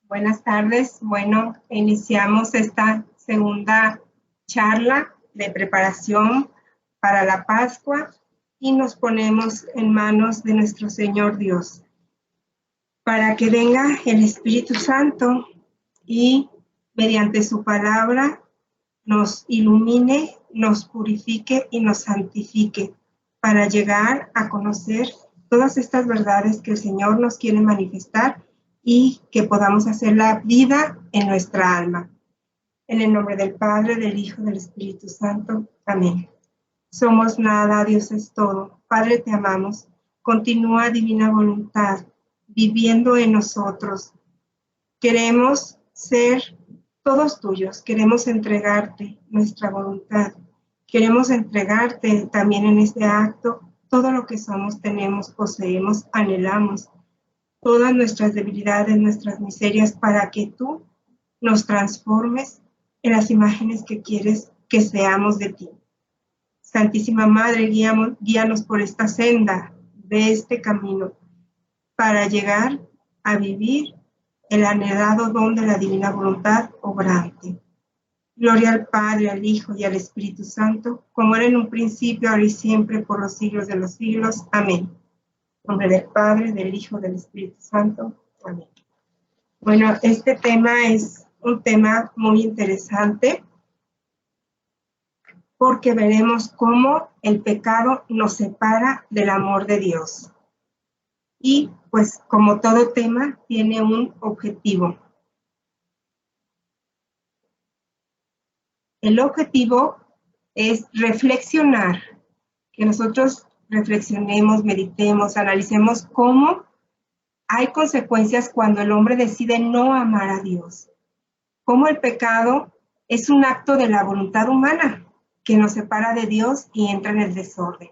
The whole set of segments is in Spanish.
Buenas tardes. Bueno, iniciamos esta segunda charla de preparación para la Pascua y nos ponemos en manos de nuestro Señor Dios para que venga el Espíritu Santo y mediante su palabra nos ilumine, nos purifique y nos santifique para llegar a conocer todas estas verdades que el Señor nos quiere manifestar y que podamos hacer la vida en nuestra alma. En el nombre del Padre, del Hijo, del Espíritu Santo. Amén. Somos nada, Dios es todo. Padre, te amamos. Continúa divina voluntad viviendo en nosotros. Queremos ser todos tuyos. Queremos entregarte nuestra voluntad. Queremos entregarte también en este acto todo lo que somos, tenemos, poseemos, anhelamos. Todas nuestras debilidades, nuestras miserias, para que tú nos transformes en las imágenes que quieres que seamos de ti. Santísima Madre, guíanos por esta senda de este camino para llegar a vivir el anhelado don de la divina voluntad obrante. Gloria al Padre, al Hijo y al Espíritu Santo, como era en un principio, ahora y siempre, por los siglos de los siglos. Amén. En nombre del Padre, del Hijo, del Espíritu Santo. Amén. Bueno, este tema es un tema muy interesante porque veremos cómo el pecado nos separa del amor de Dios. Y pues como todo tema tiene un objetivo. El objetivo es reflexionar, que nosotros reflexionemos, meditemos, analicemos cómo hay consecuencias cuando el hombre decide no amar a Dios. Cómo el pecado es un acto de la voluntad humana que nos separa de Dios y entra en el desorden.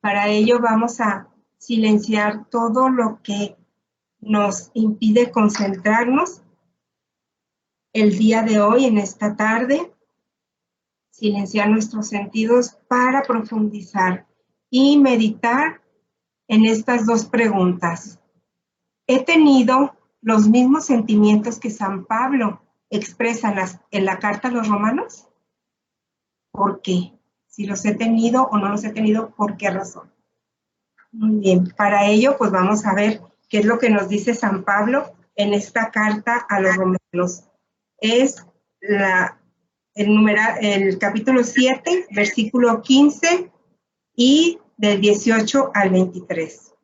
Para ello vamos a silenciar todo lo que nos impide concentrarnos el día de hoy, en esta tarde, silenciar nuestros sentidos para profundizar y meditar en estas dos preguntas. ¿He tenido los mismos sentimientos que San Pablo expresa en la carta a los romanos? ¿Por qué? Si los he tenido o no los he tenido, ¿por qué razón? Muy bien, para ello pues vamos a ver qué es lo que nos dice San Pablo en esta carta a los romanos. Es el capítulo 7, versículo 15 y del 18 al 23.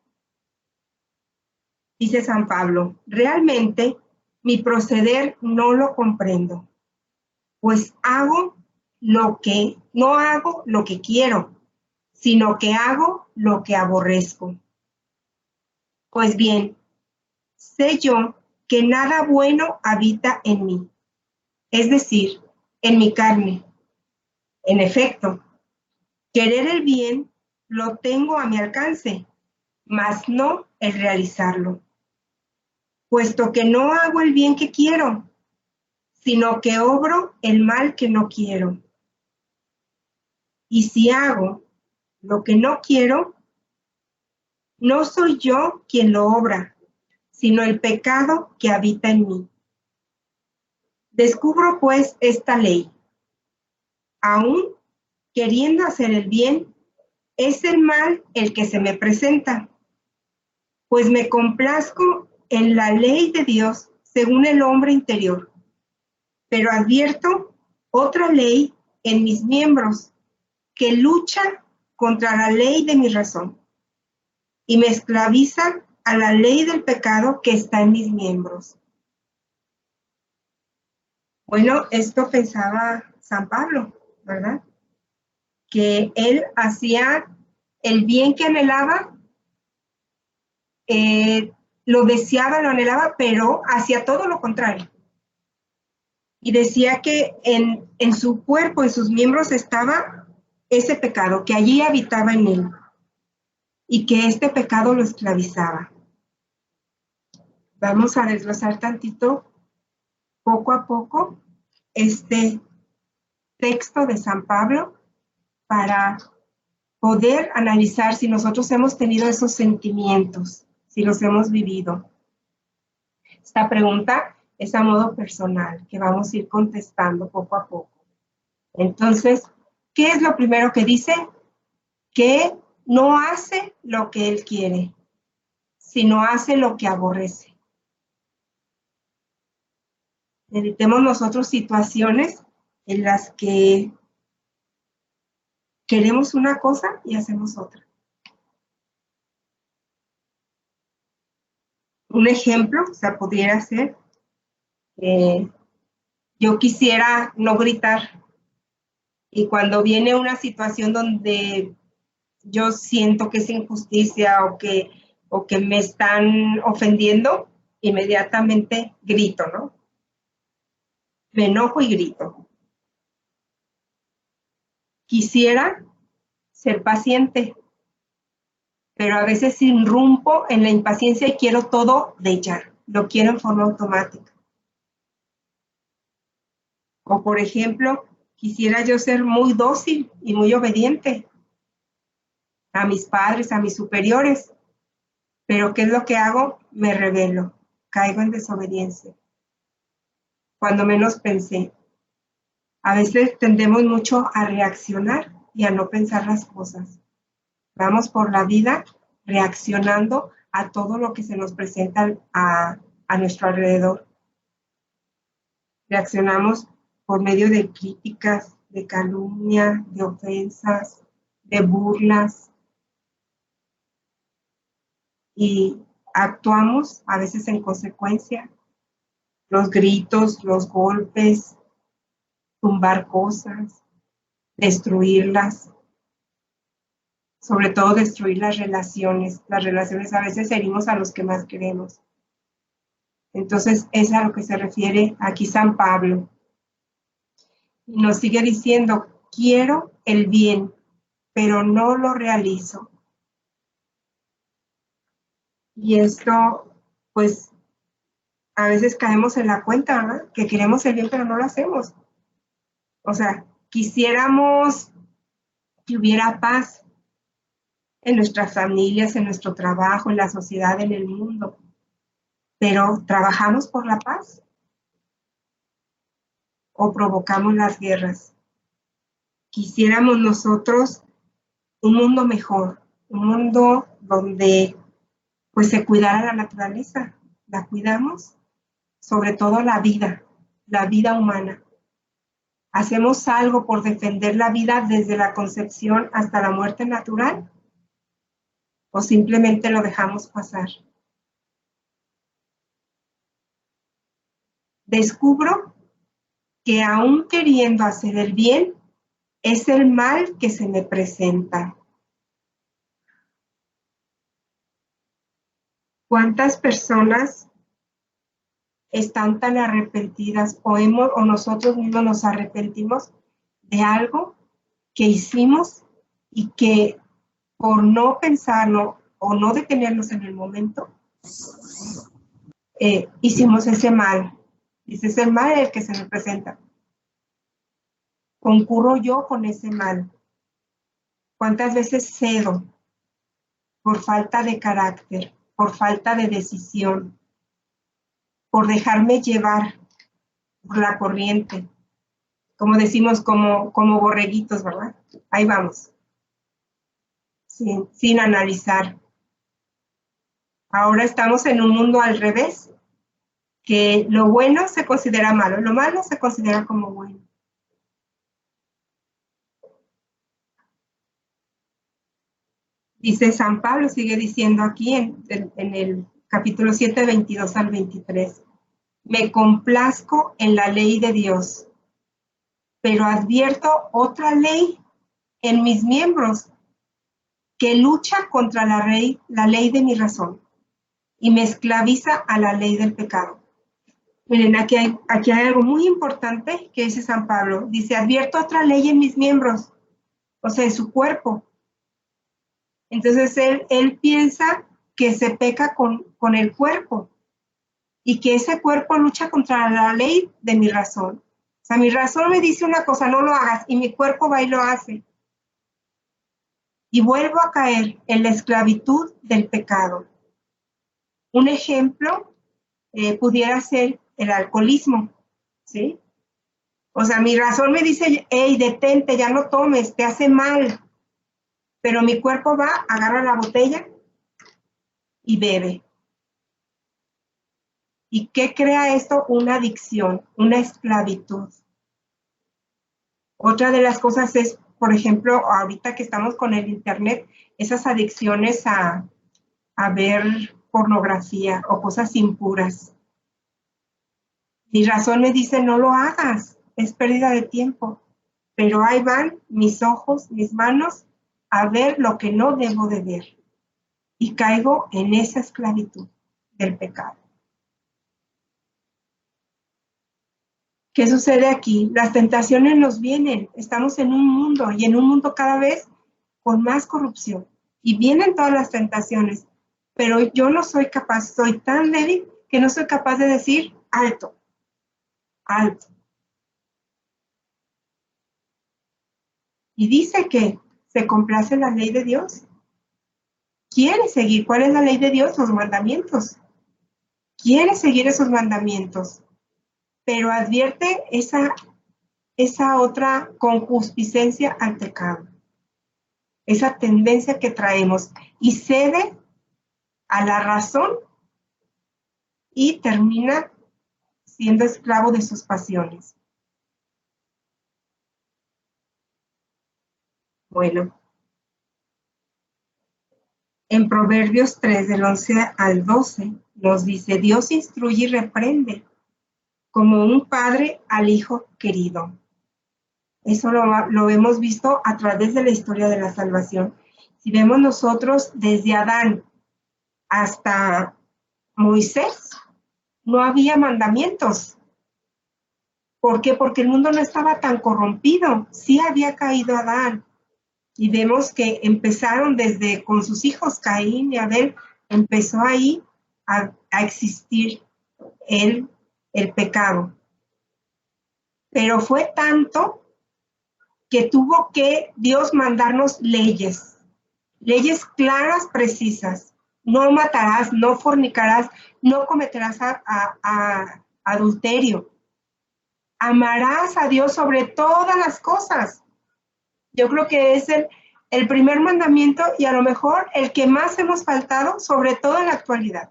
Dice San Pablo: realmente mi proceder no lo comprendo, pues no hago lo que quiero, sino que hago lo que aborrezco. Pues bien, sé yo que nada bueno habita en mí, es decir, en mi carne. En efecto, querer el bien lo tengo a mi alcance, mas no el realizarlo. Puesto que no hago el bien que quiero, sino que obro el mal que no quiero. Y si hago lo que no quiero, no soy yo quien lo obra, sino el pecado que habita en mí. Descubro pues esta ley. Aún queriendo hacer el bien, es el mal el que se me presenta, pues me complazco en la ley de Dios según el hombre interior, pero advierto otra ley en mis miembros que lucha contra la ley de mi razón y me esclaviza a la ley del pecado que está en mis miembros. Bueno, esto pensaba San Pablo, ¿verdad? Que él hacía el bien que anhelaba, lo deseaba, lo anhelaba, pero hacía todo lo contrario. Y decía que en su cuerpo, en sus miembros estaba ese pecado, que allí habitaba en él y que este pecado lo esclavizaba. Vamos a desglosar tantito, poco a poco, este texto de San Pablo para poder analizar si nosotros hemos tenido esos sentimientos, si los hemos vivido. Esta pregunta es a modo personal, que vamos a ir contestando poco a poco. Entonces, ¿qué es lo primero que dice? Que no hace lo que él quiere, sino hace lo que aborrece. Evitemos nosotros situaciones en las que queremos una cosa y hacemos otra. Un ejemplo, o sea, pudiera ser, yo quisiera no gritar y cuando viene una situación donde yo siento que es injusticia o que me están ofendiendo, inmediatamente grito, ¿no? Me enojo y grito. Quisiera ser paciente, pero a veces irrumpo en la impaciencia y quiero todo de ya, lo quiero en forma automática. O por ejemplo, quisiera yo ser muy dócil y muy obediente a mis padres, a mis superiores, pero ¿qué es lo que hago? Me rebelo, caigo en desobediencia. Cuando menos pensé. A veces tendemos mucho a reaccionar y a no pensar las cosas. Vamos por la vida reaccionando a todo lo que se nos presenta a nuestro alrededor. Reaccionamos por medio de críticas, de calumnia, de ofensas, de burlas. Y actuamos a veces en consecuencia. Los gritos, los golpes, tumbar cosas, destruirlas. Sobre todo destruir las relaciones. Las relaciones a veces herimos a los que más queremos. Entonces, es a lo que se refiere aquí San Pablo. Y nos sigue diciendo, quiero el bien, pero no lo realizo. Y esto, pues, a veces caemos en la cuenta, ¿verdad? Que queremos el bien, pero no lo hacemos. O sea, quisiéramos que hubiera paz en nuestras familias, en nuestro trabajo, en la sociedad, en el mundo. Pero ¿trabajamos por la paz? ¿O provocamos las guerras? Quisiéramos nosotros un mundo mejor, un mundo donde pues se cuidara la naturaleza. ¿La cuidamos? Sobre todo la vida humana. ¿Hacemos algo por defender la vida desde la concepción hasta la muerte natural? ¿O simplemente lo dejamos pasar? Descubro que aún queriendo hacer el bien, es el mal que se me presenta. ¿Cuántas personas están tan arrepentidas o nosotros mismos nos arrepentimos de algo que hicimos y que por no pensarlo o no detenernos en el momento, hicimos ese mal? Ese es el mal el que se me presenta. Concurro yo con ese mal. ¿Cuántas veces cedo por falta de carácter, por falta de decisión, por dejarme llevar por la corriente? Como decimos, como borreguitos, ¿verdad? Ahí vamos, sin analizar. Ahora estamos en un mundo al revés, que lo bueno se considera malo, lo malo se considera como bueno. Dice San Pablo, sigue diciendo aquí en el capítulo 7, 22 al 23. Me complazco en la ley de Dios, pero advierto otra ley en mis miembros que lucha contra la ley de mi razón y me esclaviza a la ley del pecado. Miren, aquí hay algo muy importante que dice San Pablo. Dice, advierto otra ley en mis miembros, o sea, en su cuerpo. Entonces él piensa que se peca con el cuerpo y que ese cuerpo lucha contra la ley de mi razón. O sea, mi razón me dice una cosa, no lo hagas, y mi cuerpo va y lo hace. Y vuelvo a caer en la esclavitud del pecado. Un ejemplo pudiera ser el alcoholismo, ¿sí? O sea, mi razón me dice, hey, detente, ya no tomes, te hace mal. Pero mi cuerpo va, agarra la botella y bebe. ¿Y qué crea esto? Una adicción, una esclavitud. Otra de las cosas es, por ejemplo, ahorita que estamos con el internet, esas adicciones a ver pornografía o cosas impuras. Mi razón me dice, no lo hagas, es pérdida de tiempo. Pero ahí van mis ojos, mis manos, a ver lo que no debo de ver. Y caigo en esa esclavitud del pecado. ¿Qué sucede aquí? Las tentaciones nos vienen. Estamos en un mundo y en un mundo cada vez con más corrupción. Y vienen todas las tentaciones. Pero yo no soy capaz, soy tan débil que no soy capaz de decir alto, alto. Y dice que se complace la ley de Dios. Quiere seguir. ¿Cuál es la ley de Dios? Los mandamientos. Quiere seguir esos mandamientos. Pero advierte esa otra concupiscencia al pecado. Esa tendencia que traemos. Y cede a la razón y termina siendo esclavo de sus pasiones. Bueno, en Proverbios 3, del 11 al 12, nos dice, Dios instruye y reprende, como un padre al hijo querido. Eso lo hemos visto a través de la historia de la salvación. Si vemos nosotros desde Adán hasta Moisés, no había mandamientos. ¿Por qué? Porque el mundo no estaba tan corrompido. Sí había caído Adán. Y vemos que empezaron desde con sus hijos, Caín y Abel, empezó ahí a existir el pecado. Pero fue tanto que tuvo que Dios mandarnos leyes claras, precisas. No matarás, no fornicarás, no cometerás adulterio. Amarás a Dios sobre todas las cosas. Yo creo que es el primer mandamiento y a lo mejor el que más hemos faltado, sobre todo en la actualidad.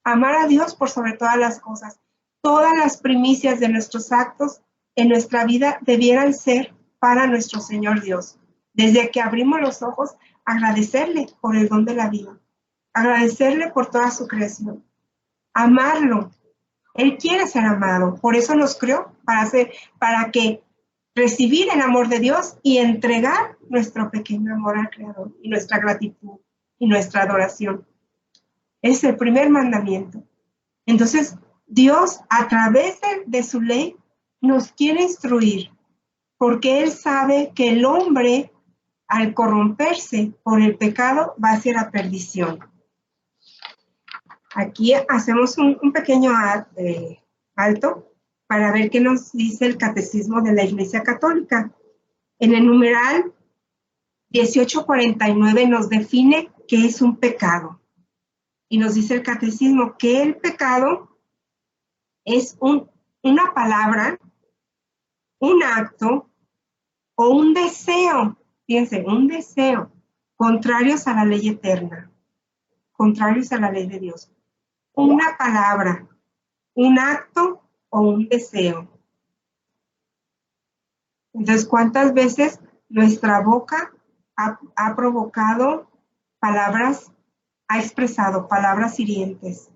Amar a Dios por sobre todas las cosas. Todas las primicias de nuestros actos en nuestra vida debieran ser para nuestro Señor Dios. Desde que abrimos los ojos, agradecerle por el don de la vida. Agradecerle por toda su creación. Amarlo. Él quiere ser amado. Por eso nos creó, para que recibir el amor de Dios y entregar nuestro pequeño amor al Creador y nuestra gratitud y nuestra adoración. Es el primer mandamiento. Entonces, Dios, a través de su ley, nos quiere instruir, porque Él sabe que el hombre, al corromperse por el pecado, va hacia la perdición. Aquí hacemos un pequeño alto para ver qué nos dice el Catecismo de la Iglesia Católica. En el numeral 1849 nos define qué es un pecado. Y nos dice el Catecismo que el pecado es una palabra, un acto o un deseo, fíjense, un deseo, contrarios a la ley eterna, contrarios a la ley de Dios. Una palabra, un acto o un deseo. Entonces, ¿cuántas veces nuestra boca ha provocado palabras, ha expresado palabras hirientes,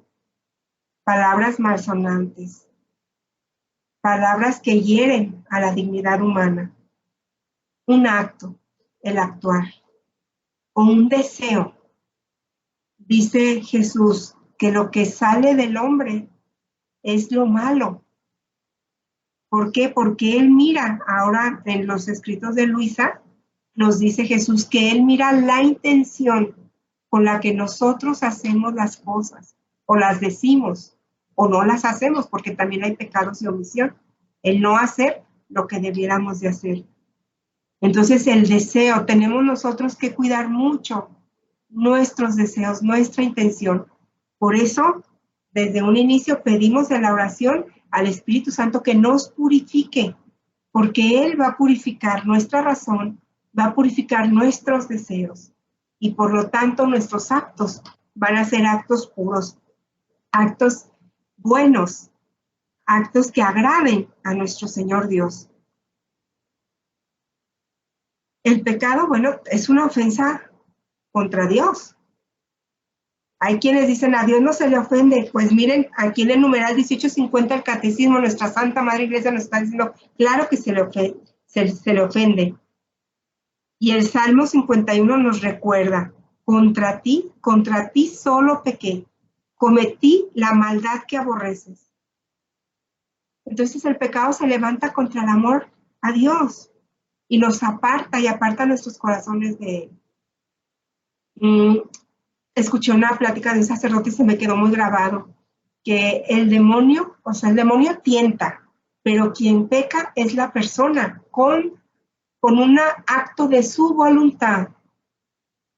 palabras malsonantes, palabras que hieren a la dignidad humana? Un acto, el actuar, o un deseo. Dice Jesús que lo que sale del hombre es lo malo. ¿Por qué? Porque Él mira, ahora en los escritos de Luisa, nos dice Jesús que Él mira la intención con la que nosotros hacemos las cosas, o las decimos, o no las hacemos, porque también hay pecados de omisión, el no hacer lo que debiéramos de hacer. Entonces el deseo, tenemos nosotros que cuidar mucho nuestros deseos, nuestra intención. Por eso desde un inicio pedimos en la oración al Espíritu Santo que nos purifique, porque Él va a purificar nuestra razón, va a purificar nuestros deseos, y por lo tanto nuestros actos van a ser actos puros, actos buenos, actos que agraden a nuestro Señor Dios. El pecado, bueno, es una ofensa contra Dios. Hay quienes dicen a Dios no se le ofende. Pues miren, aquí en el numeral 1850 el Catecismo, nuestra Santa Madre Iglesia nos está diciendo, claro que se le ofende. Y el Salmo 51 nos recuerda, contra ti solo pequé, cometí la maldad que aborreces. Entonces el pecado se levanta contra el amor a Dios y nos aparta y aparta nuestros corazones de Él. Escuché una plática de un sacerdote y se me quedó muy grabado, que el demonio tienta, pero quien peca es la persona con un acto de su voluntad.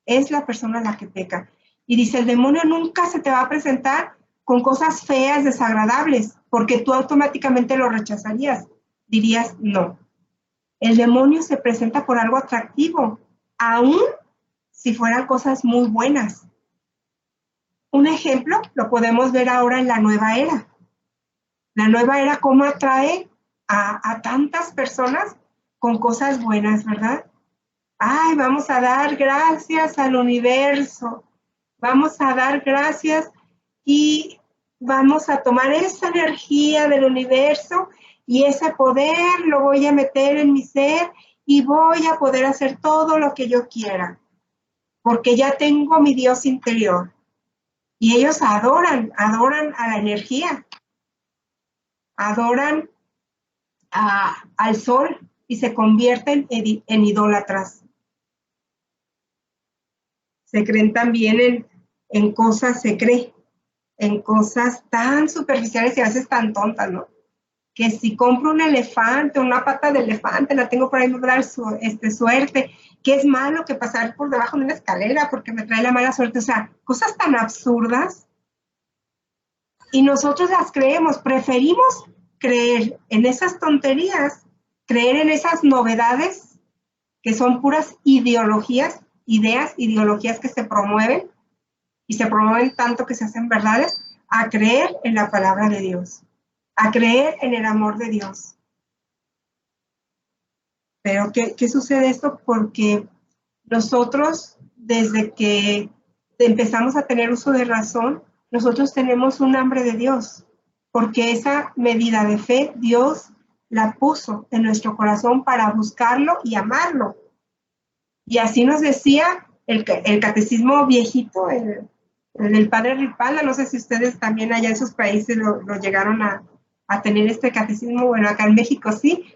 Es la persona la que peca. Y dice, el demonio nunca se te va a presentar con cosas feas, desagradables, porque tú automáticamente lo rechazarías. Dirías, no. El demonio se presenta por algo atractivo, aún si fueran cosas muy buenas. Un ejemplo lo podemos ver ahora en la nueva era. La nueva era, cómo atrae a tantas personas con cosas buenas, ¿verdad? Ay, vamos a dar gracias al universo. Vamos a dar gracias y vamos a tomar esa energía del universo y ese poder lo voy a meter en mi ser y voy a poder hacer todo lo que yo quiera, porque ya tengo mi Dios interior. Y ellos adoran a la energía, adoran al sol y se convierten en idólatras. Se creen también en cosas tan superficiales y a veces tan tontas, ¿no? Que si compro un elefante, una pata de elefante, la tengo por ahí, me va a dar suerte, que es malo que pasar por debajo de una escalera porque me trae la mala suerte. O sea, cosas tan absurdas. Y nosotros las creemos, preferimos creer en esas tonterías, creer en esas novedades que son puras ideologías que se promueven y se promueven tanto que se hacen verdades, a creer en la palabra de Dios, a creer en el amor de Dios. Pero ¿qué sucede esto? Porque nosotros, desde que empezamos a tener uso de razón, nosotros tenemos un hambre de Dios, porque esa medida de fe Dios la puso en nuestro corazón para buscarlo y amarlo. Y así nos decía el catecismo viejito, el padre Ripalda. No sé si ustedes también allá en sus países lo llegaron a tener este catecismo. Bueno, acá en México sí.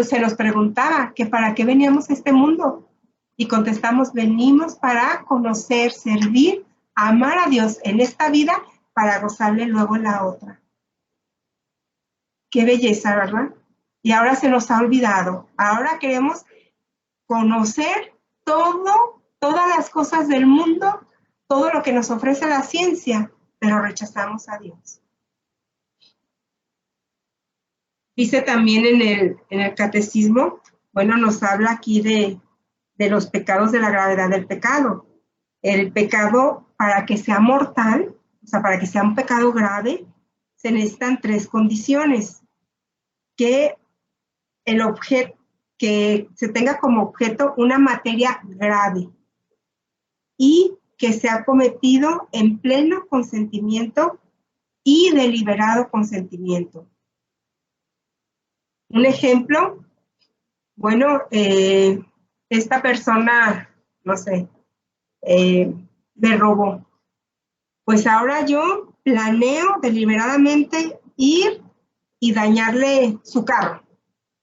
Se nos preguntaba que para qué veníamos a este mundo. Y contestamos, venimos para conocer, servir, amar a Dios en esta vida para gozarle luego en la otra. Qué belleza, ¿verdad? Y ahora se nos ha olvidado. Ahora queremos conocer todas las cosas del mundo, todo lo que nos ofrece la ciencia, pero rechazamos a Dios. Dice también en el catecismo, bueno, nos habla aquí de los pecados, de la gravedad del pecado. El pecado, para que sea mortal, o sea, para que sea un pecado grave, se necesitan 3 condiciones. Que el objeto, que se tenga como objeto una materia grave y que sea cometido en pleno consentimiento y deliberado consentimiento. Un ejemplo, bueno, esta persona, no sé, me robó. Pues ahora yo planeo deliberadamente ir y dañarle su carro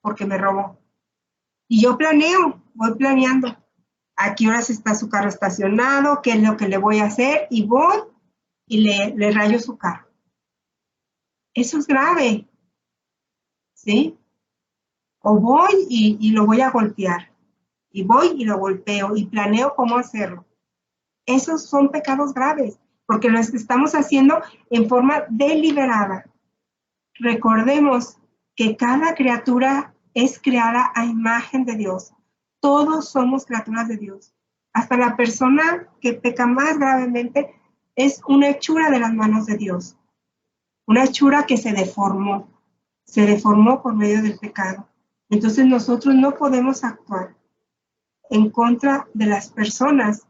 porque me robó. Y yo voy planeando a qué horas está su carro estacionado, qué es lo que le voy a hacer, y voy y le rayo su carro. Eso es grave, ¿sí? O voy y lo voy a golpear, y voy y lo golpeo, y planeo cómo hacerlo. Esos son pecados graves, porque lo estamos haciendo en forma deliberada. Recordemos que cada criatura es creada a imagen de Dios. Todos somos criaturas de Dios. Hasta la persona que peca más gravemente es una hechura de las manos de Dios. Una hechura que se deformó por medio del pecado. Entonces nosotros no podemos actuar en contra de las personas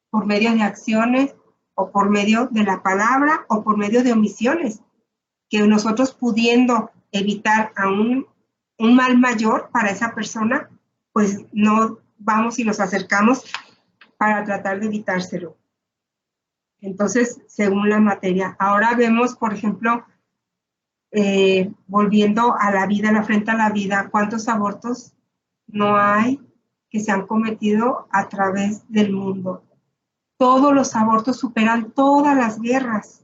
por medio de acciones o por medio de la palabra o por medio de omisiones, que nosotros pudiendo evitar a un mal mayor para esa persona, pues no vamos y nos acercamos para tratar de evitárselo. Entonces, según la materia. Ahora vemos, por ejemplo, volviendo a la vida, la frente a la vida, ¿cuántos abortos no hay que se han cometido a través del mundo? Todos los abortos superan todas las guerras.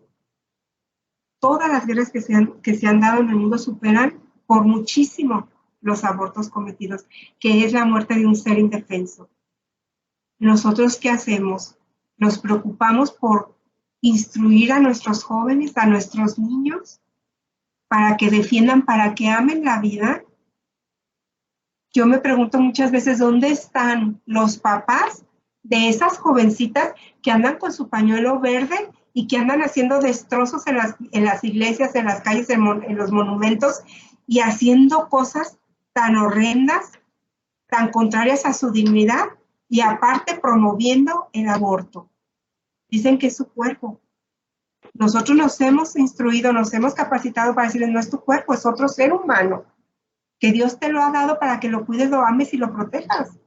Todas las guerras que se han dado en el mundo superan por muchísimo los abortos cometidos, que es la muerte de un ser indefenso. ¿Nosotros qué hacemos? Nos preocupamos por instruir a nuestros jóvenes, a nuestros niños, para que defiendan, para que amen la vida. Yo me pregunto muchas veces, ¿dónde están los papás de esas jovencitas que andan con su pañuelo verde y que andan haciendo destrozos en las iglesias, en las calles, en los monumentos, y haciendo cosas tan horrendas, tan contrarias a su dignidad, y aparte promoviendo el aborto? Dicen que es su cuerpo. Nosotros nos hemos instruido, nos hemos capacitado para decirles, no es tu cuerpo, es otro ser humano, que Dios te lo ha dado para que lo cuides, lo ames y lo protejas.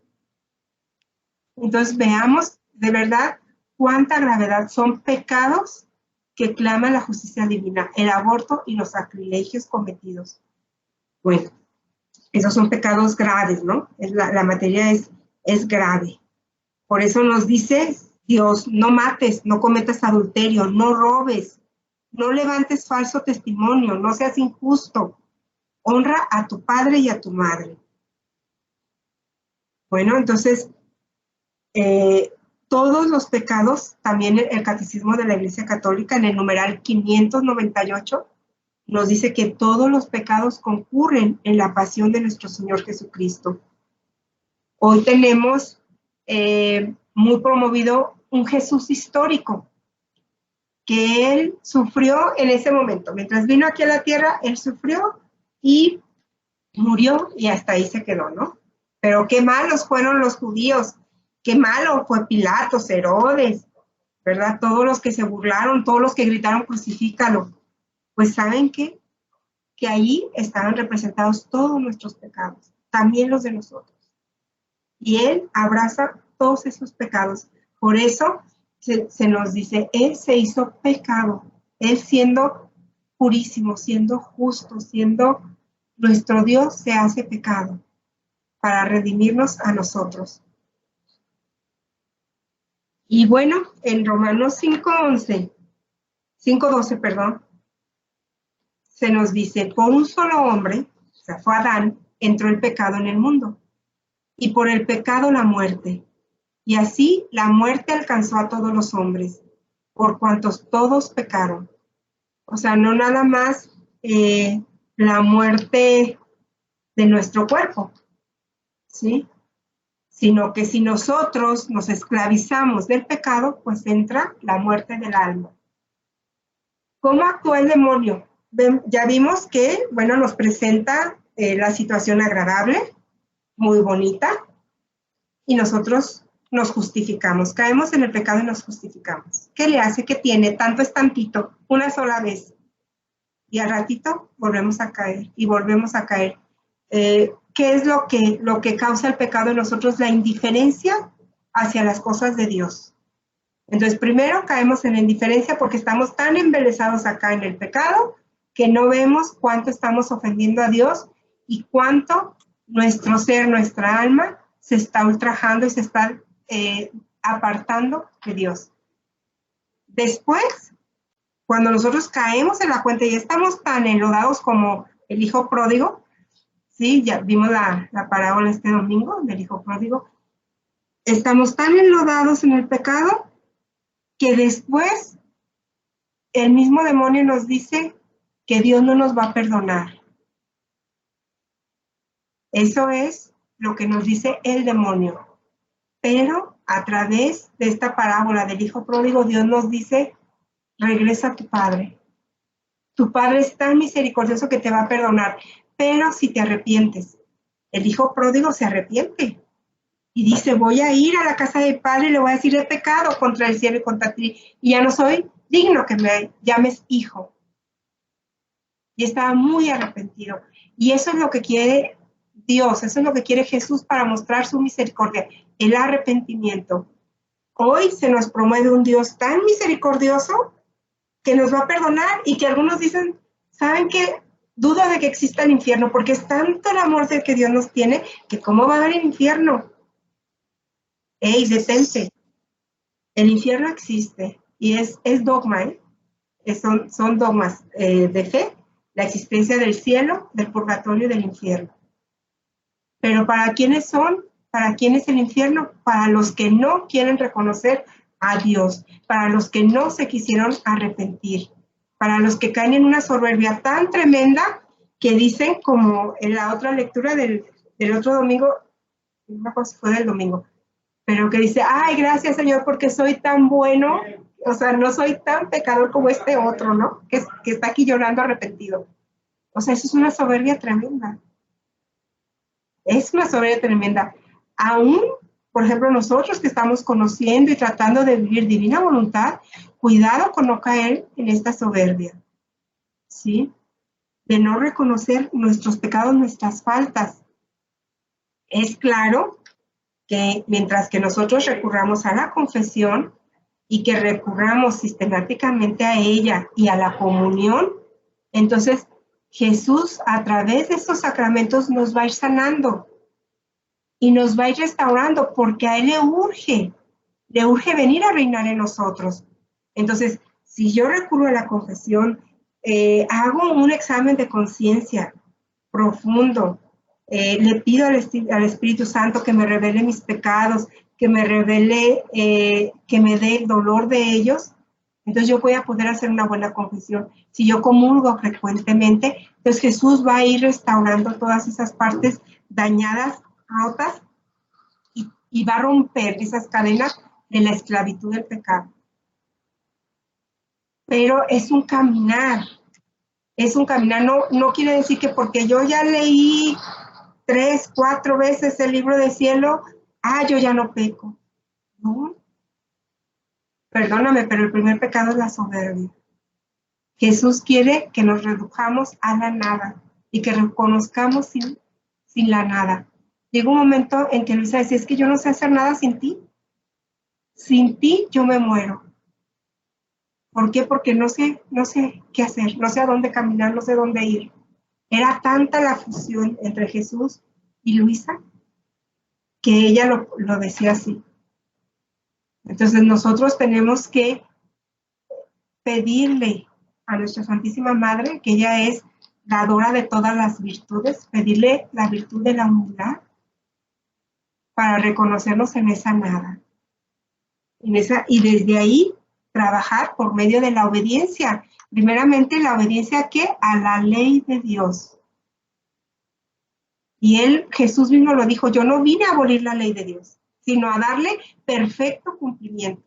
Entonces veamos de verdad cuánta gravedad son pecados que claman la justicia divina, el aborto y los sacrilegios cometidos. Bueno, esos son pecados graves, ¿no? La materia es grave. Por eso nos dice Dios, no mates, no cometas adulterio, no robes, no levantes falso testimonio, no seas injusto, honra a tu padre y a tu madre. Bueno, entonces, todos los pecados, también el Catecismo de la Iglesia Católica, en el numeral 598, nos dice que todos los pecados concurren en la pasión de nuestro Señor Jesucristo. Hoy tenemos muy promovido un Jesús histórico, que Él sufrió en ese momento. Mientras vino aquí a la tierra, Él sufrió y murió y hasta ahí se quedó, ¿no? Pero qué malos fueron los judíos, qué malo fue Pilatos, Herodes, ¿verdad? Todos los que se burlaron, todos los que gritaron crucifícalo. Pues ¿saben qué? Que ahí estaban representados todos nuestros pecados, también los de nosotros. Y Él abraza todos esos pecados. Por eso se nos dice, Él se hizo pecado, Él siendo purísimo, siendo justo, siendo nuestro Dios, se hace pecado para redimirnos a nosotros. Y bueno, en Romanos 5:12, perdón, se nos dice, por un solo hombre, o sea, fue Adán, entró el pecado en el mundo, y por el pecado la muerte. Y así la muerte alcanzó a todos los hombres, por cuantos todos pecaron. O sea, no nada más la muerte de nuestro cuerpo, ¿sí? Sino que si nosotros nos esclavizamos del pecado, pues entra la muerte del alma. ¿Cómo actúa el demonio? Ya vimos que, bueno, nos presenta la situación agradable, muy bonita, y nosotros nos justificamos, caemos en el pecado y nos justificamos. ¿Qué le hace? Que tiene tanto es tantito, una sola vez, y al ratito volvemos a caer y volvemos a caer. ¿Qué es lo que causa el pecado en nosotros? La indiferencia hacia las cosas de Dios. Entonces, primero caemos en la indiferencia porque estamos tan embelesados acá en el pecado que no vemos cuánto estamos ofendiendo a Dios y cuánto nuestro ser, nuestra alma, se está ultrajando y se está apartando de Dios. Después, cuando nosotros caemos en la cuenta y estamos tan enlodados como el hijo pródigo, ¿sí? Ya vimos la parábola este domingo del hijo pródigo, estamos tan enlodados en el pecado que después el mismo demonio nos dice que Dios no nos va a perdonar. Eso es lo que nos dice el demonio. Pero a través de esta parábola del hijo pródigo, Dios nos dice, regresa a tu padre. Tu padre es tan misericordioso que te va a perdonar, pero si te arrepientes. El hijo pródigo se arrepiente y dice, voy a ir a la casa del padre y le voy a decir, he pecado contra el cielo y contra ti, y ya no soy digno que me llames hijo. Y estaba muy arrepentido. Y eso es lo que quiere Dios, eso es lo que quiere Jesús para mostrar su misericordia, el arrepentimiento. Hoy se nos promueve un Dios tan misericordioso que nos va a perdonar, y que algunos dicen, ¿saben qué? Dudo de que exista el infierno, porque es tanto el amor del que Dios nos tiene, que ¿cómo va a haber el infierno? ¡Ey, detente! El infierno existe, y es dogma, ¿eh? Son dogmas de fe, la existencia del cielo, del purgatorio y del infierno. Pero ¿para quiénes son? ¿Para quién es el infierno? Para los que no quieren reconocer a Dios, para los que no se quisieron arrepentir, para los que caen en una soberbia tan tremenda que dicen, como en la otra lectura del otro domingo, no me acuerdo si fue del domingo, pero que dice, ay, gracias Señor porque soy tan bueno, o sea, no soy tan pecador como este otro, ¿no? Que está aquí llorando arrepentido. O sea, eso es una soberbia tremenda. Es una soberbia tremenda. Aún, por ejemplo, nosotros que estamos conociendo y tratando de vivir divina voluntad, cuidado con no caer en esta soberbia, ¿sí? De no reconocer nuestros pecados, nuestras faltas. Es claro que mientras que nosotros recurramos a la confesión y que recurramos sistemáticamente a ella y a la comunión, entonces Jesús a través de estos sacramentos nos va a ir sanando y nos va a ir restaurando, porque a Él le urge venir a reinar en nosotros. Entonces, si yo recurro a la confesión, hago un examen de conciencia profundo, le pido al Espíritu Santo que me revele mis pecados, que me revele, que me dé el dolor de ellos, entonces yo voy a poder hacer una buena confesión. Si yo comulgo frecuentemente, entonces Jesús va a ir restaurando todas esas partes dañadas, rotas, y va a romper esas cadenas de la esclavitud del pecado. Pero es un caminar, no quiere decir que porque yo ya leí 3, 4 veces el libro del cielo, yo ya no peco. No, perdóname, pero el primer pecado es la soberbia. Jesús quiere que nos redujamos a la nada y que reconozcamos sin la nada. Llega un momento en que Luisa decía, es que yo no sé hacer nada sin ti. Sin ti yo me muero. ¿Por qué? Porque no sé qué hacer, no sé a dónde caminar, no sé dónde ir. Era tanta la fusión entre Jesús y Luisa que ella lo decía así. Entonces nosotros tenemos que pedirle a nuestra Santísima Madre, que ella es dadora de todas las virtudes, pedirle la virtud de la humildad para reconocernos en esa nada. Y desde ahí trabajar por medio de la obediencia. Primeramente, la obediencia ¿a qué? A la ley de Dios. Y Jesús mismo lo dijo, yo no vine a abolir la ley de Dios, sino a darle perfecto cumplimiento.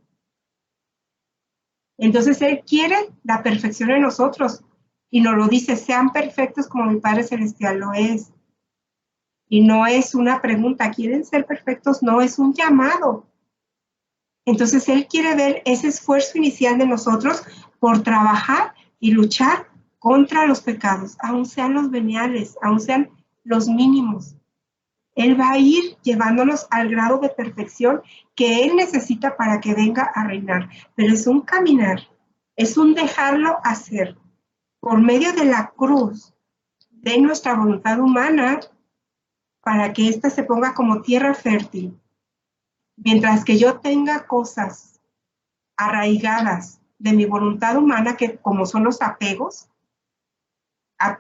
Entonces Él quiere la perfección en nosotros y nos lo dice, sean perfectos como mi Padre Celestial lo es. Y no es una pregunta, ¿quieren ser perfectos? No, es un llamado. Entonces Él quiere ver ese esfuerzo inicial de nosotros por trabajar y luchar contra los pecados, aun sean los veniales, aun sean los mínimos. Él va a ir llevándonos al grado de perfección que Él necesita para que venga a reinar. Pero es un caminar, es un dejarlo hacer por medio de la cruz de nuestra voluntad humana para que ésta se ponga como tierra fértil. Mientras que yo tenga cosas arraigadas de mi voluntad humana, que como son los apegos ¿a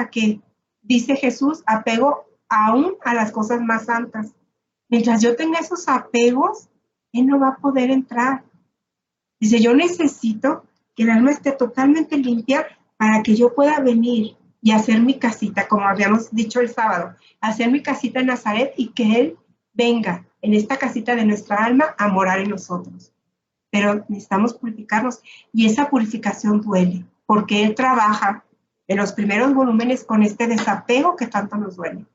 qué? Dice Jesús, apego aún a las cosas más santas. Mientras yo tenga esos apegos, Él no va a poder entrar. Dice, yo necesito que el alma esté totalmente limpia para que yo pueda venir y hacer mi casita, como habíamos dicho el sábado, hacer mi casita en Nazaret y que Él venga en esta casita de nuestra alma a morar en nosotros. Pero necesitamos purificarnos y esa purificación duele, porque Él trabaja en los primeros volúmenes con este desapego que tanto nos duele.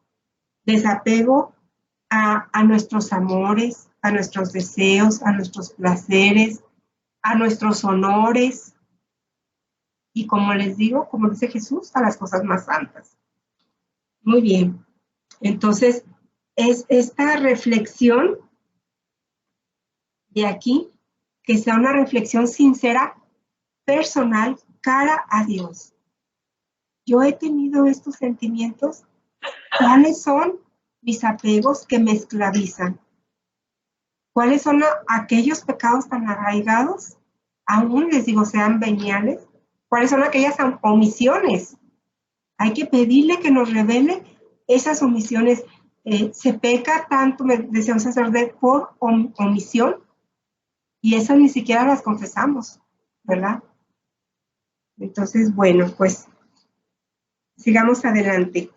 Desapego a nuestros amores, a nuestros deseos, a nuestros placeres, a nuestros honores. Y como les digo, como dice Jesús, a las cosas más santas. Muy bien. Entonces, es esta reflexión de aquí, que sea una reflexión sincera, personal, cara a Dios. Yo he tenido estos sentimientos. ¿Cuáles son mis apegos que me esclavizan? ¿Cuáles son aquellos pecados tan arraigados? Aún les digo, sean veniales. ¿Cuáles son aquellas omisiones? Hay que pedirle que nos revele esas omisiones. Se peca tanto, me decía un sacerdote, por omisión, y esas ni siquiera las confesamos, ¿verdad? Entonces, bueno, pues sigamos adelante.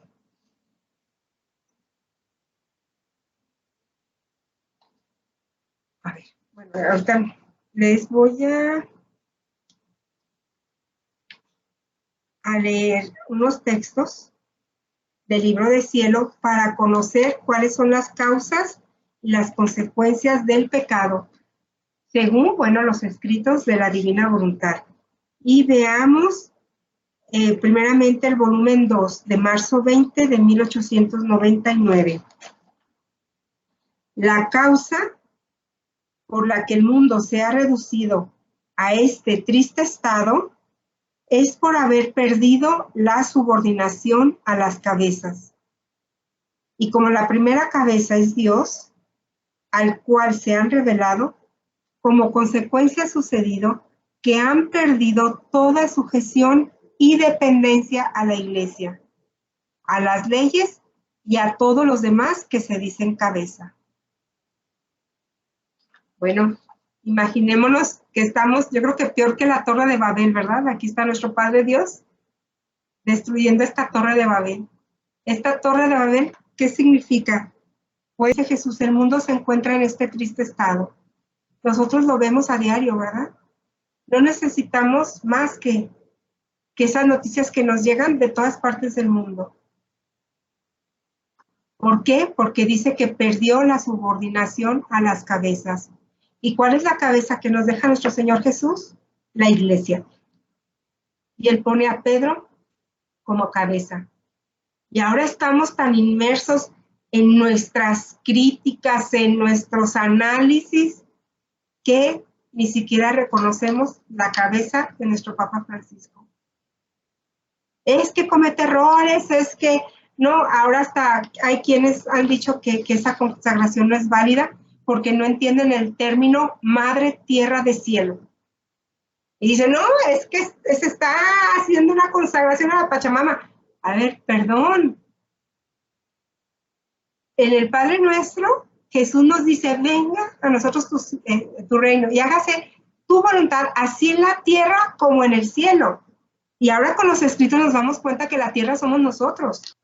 A ver, bueno, ahorita les voy a leer unos textos del libro de cielo para conocer cuáles son las causas y las consecuencias del pecado, según, bueno, los escritos de la divina voluntad. Y veamos primeramente el volumen 2 de marzo 20 de 1899. La causa por la que el mundo se ha reducido a este triste estado es por haber perdido la subordinación a las cabezas. Y como la primera cabeza es Dios, al cual se han revelado, como consecuencia ha sucedido que han perdido toda sujeción y dependencia a la Iglesia, a las leyes y a todos los demás que se dicen cabeza. Bueno, imaginémonos que estamos, yo creo que peor que la Torre de Babel, ¿verdad? Aquí está nuestro Padre Dios destruyendo esta Torre de Babel. Esta Torre de Babel, ¿qué significa? Pues Jesús, el mundo se encuentra en este triste estado. Nosotros lo vemos a diario, ¿verdad? No necesitamos más que esas noticias que nos llegan de todas partes del mundo. ¿Por qué? Porque dice que perdió la subordinación a las cabezas. ¿Y cuál es la cabeza que nos deja nuestro Señor Jesús? La Iglesia. Y Él pone a Pedro como cabeza. Y ahora estamos tan inmersos en nuestras críticas, en nuestros análisis, que ni siquiera reconocemos la cabeza de nuestro Papa Francisco. Es que comete errores, es que no, ahora hasta hay quienes han dicho que esa consagración no es válida porque no entienden el término madre, tierra, de cielo. Y dicen, no, es que se está haciendo una consagración a la Pachamama. A ver, perdón. En el Padre Nuestro, Jesús nos dice, venga a nosotros tu reino y hágase tu voluntad, así en la tierra como en el cielo. Y ahora con los escritos nos damos cuenta que la tierra somos nosotros.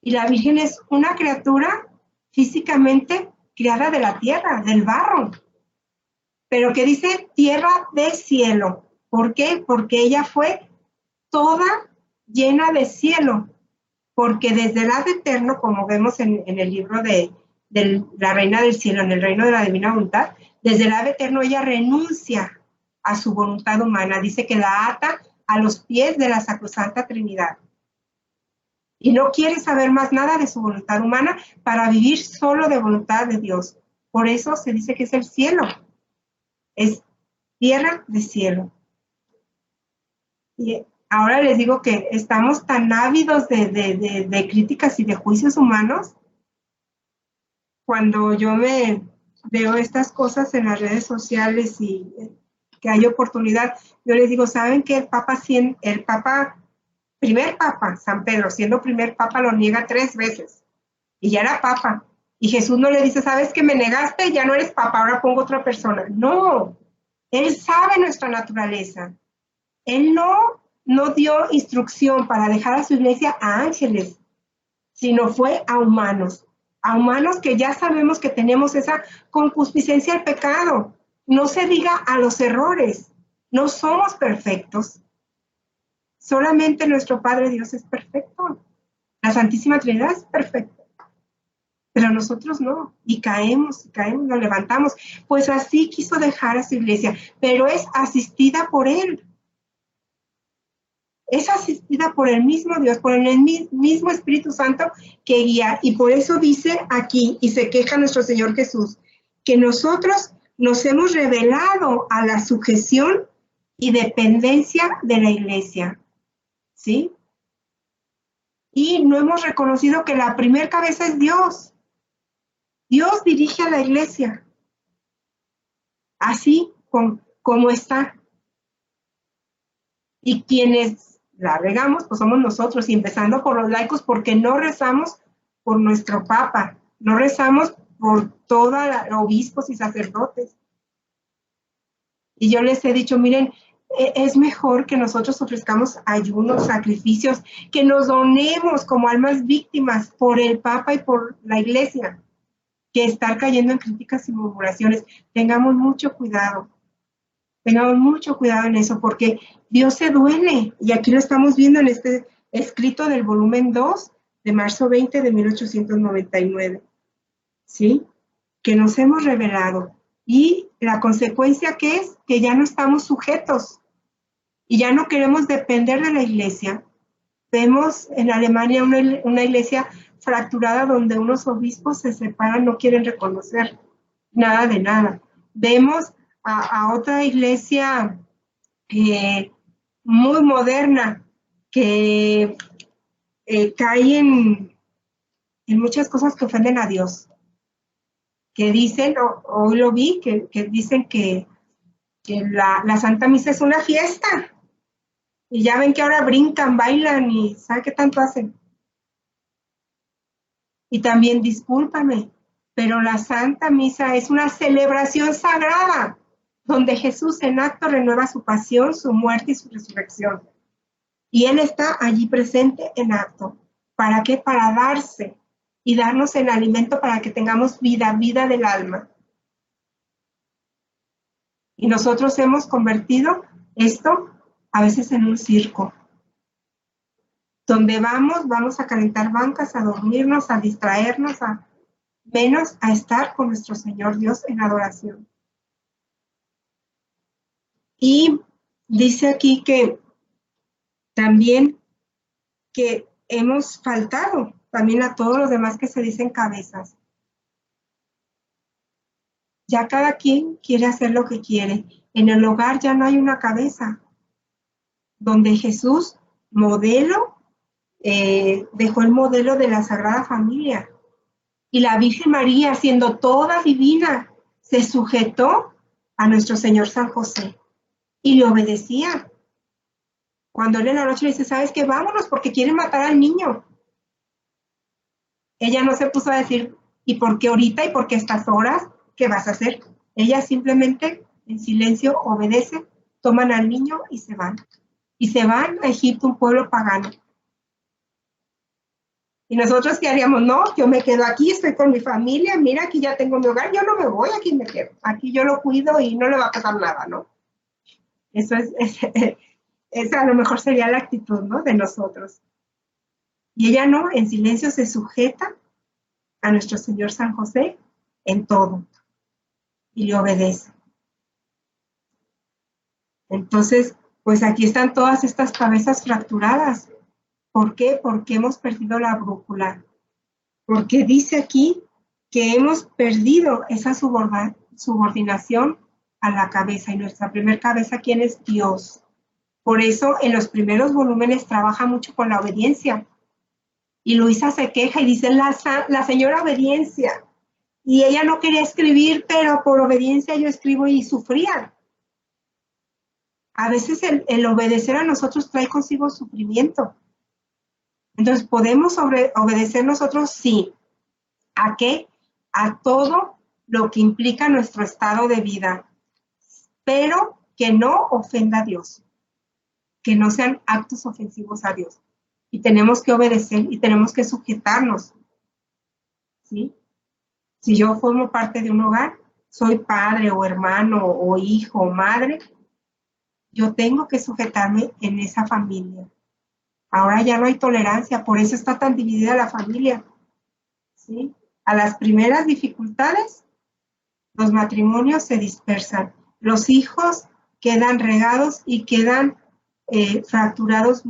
Y la Virgen es una criatura físicamente creada de la tierra, del barro. Pero que dice tierra de cielo. ¿Por qué? Porque ella fue toda llena de cielo. Porque desde el Hado Eterno, como vemos en el libro de la Reina del Cielo, en el reino de la Divina Voluntad, desde el Hado Eterno ella renuncia a su voluntad humana. Dice que la ata a los pies de la Sacrosanta Trinidad. Y no quiere saber más nada de su voluntad humana para vivir solo de voluntad de Dios. Por eso se dice que es el cielo. Es tierra de cielo. Y ahora les digo que estamos tan ávidos de críticas y de juicios humanos. Cuando yo me veo estas cosas en las redes sociales y que hay oportunidad, yo les digo, ¿saben que el primer papa, San Pedro, siendo primer papa, lo niega 3 veces? Y ya era papa. Y Jesús no le dice, ¿sabes que me negaste? Ya no eres papa, ahora pongo otra persona. No. Él sabe nuestra naturaleza. Él no dio instrucción para dejar a su iglesia a ángeles, sino fue a humanos que ya sabemos que tenemos esa concupiscencia al pecado. No se diga a los errores. No somos perfectos. Solamente nuestro Padre Dios es perfecto. La Santísima Trinidad es perfecta. Pero nosotros no. Y caemos, nos levantamos. Pues así quiso dejar a su iglesia. Pero es asistida por Él. Es asistida por el mismo Dios, por el mismo Espíritu Santo que guía. Y por eso dice aquí, y se queja nuestro Señor Jesús, que nosotros nos hemos revelado a la sujeción y dependencia de la iglesia. ¿Sí? Y no hemos reconocido que la primer cabeza es Dios. Dios dirige a la iglesia. Así como está. Y quienes la regamos, pues somos nosotros, y empezando por los laicos, porque no rezamos por nuestro Papa, no rezamos por todos los obispos y sacerdotes. Y yo les he dicho, miren, es mejor que nosotros ofrezcamos ayunos, sacrificios, que nos donemos como almas víctimas por el Papa y por la Iglesia, que estar cayendo en críticas y murmuraciones. Tengamos mucho cuidado en eso, porque Dios se duele, y aquí lo estamos viendo en este escrito del volumen 2 de marzo 20 de 1899, ¿sí? Que nos hemos revelado, y la consecuencia que es que ya no estamos sujetos, y ya no queremos depender de la iglesia. Vemos en Alemania una iglesia fracturada donde unos obispos se separan, no quieren reconocer nada de nada. Vemos a otra iglesia muy moderna que cae en muchas cosas que ofenden a Dios. Que dicen, hoy lo vi, que dicen que la Santa Misa es una fiesta. Y ya ven que ahora brincan, bailan y ¿sabe qué tanto hacen? Y también, discúlpame, pero la Santa Misa es una celebración sagrada, donde Jesús en acto renueva su pasión, su muerte y su resurrección. Y Él está allí presente en acto. ¿Para qué? Para darse y darnos el alimento para que tengamos vida del alma. Y nosotros hemos convertido esto a veces en un circo, donde vamos a calentar bancas, a dormirnos, a distraernos, menos a estar con nuestro Señor Dios en adoración. Y dice aquí que también que hemos faltado también a todos los demás que se dicen cabezas. Ya cada quien quiere hacer lo que quiere. En el hogar ya no hay una cabeza. Donde Jesús dejó el modelo de la Sagrada Familia. Y la Virgen María, siendo toda divina, se sujetó a nuestro Señor San José y le obedecía. Cuando él en la noche le dice, ¿sabes qué? Vámonos porque quieren matar al niño. Ella no se puso a decir, ¿y por qué ahorita y por qué estas horas? ¿Qué vas a hacer? Ella simplemente en silencio obedece, toman al niño y se van. Y se van a Egipto, un pueblo pagano. Y nosotros, ¿qué haríamos? No, yo me quedo aquí, estoy con mi familia, mira, aquí ya tengo mi hogar, yo no me voy, aquí me quedo. Aquí yo lo cuido y no le va a pasar nada, ¿no? Eso esa a lo mejor sería la actitud, ¿no? De nosotros. Y ella no, en silencio se sujeta a nuestro Señor San José en todo. Y le obedece. Entonces, pues aquí están todas estas cabezas fracturadas. ¿Por qué? Porque hemos perdido la brújula. Porque dice aquí que hemos perdido esa subordinación a la cabeza. Y nuestra primer cabeza, ¿quién es? Dios. Por eso en los primeros volúmenes trabaja mucho con la obediencia. Y Luisa se queja y dice, la señora obediencia. Y ella no quería escribir, pero por obediencia yo escribo, y sufría. A veces el obedecer a nosotros trae consigo sufrimiento. Entonces, ¿podemos obedecer nosotros? Sí. ¿A qué? A todo lo que implica nuestro estado de vida. pero que no ofenda a Dios, que no sean actos ofensivos a Dios. Y tenemos que obedecer y tenemos que sujetarnos, ¿sí? Si yo formo parte de un hogar, soy padre o hermano o hijo o madre, yo tengo que sujetarme en esa familia. Ahora ya no hay tolerancia, por eso está tan dividida la familia, ¿sí? A las primeras dificultades, los matrimonios se dispersan, los hijos quedan regados y quedan fracturados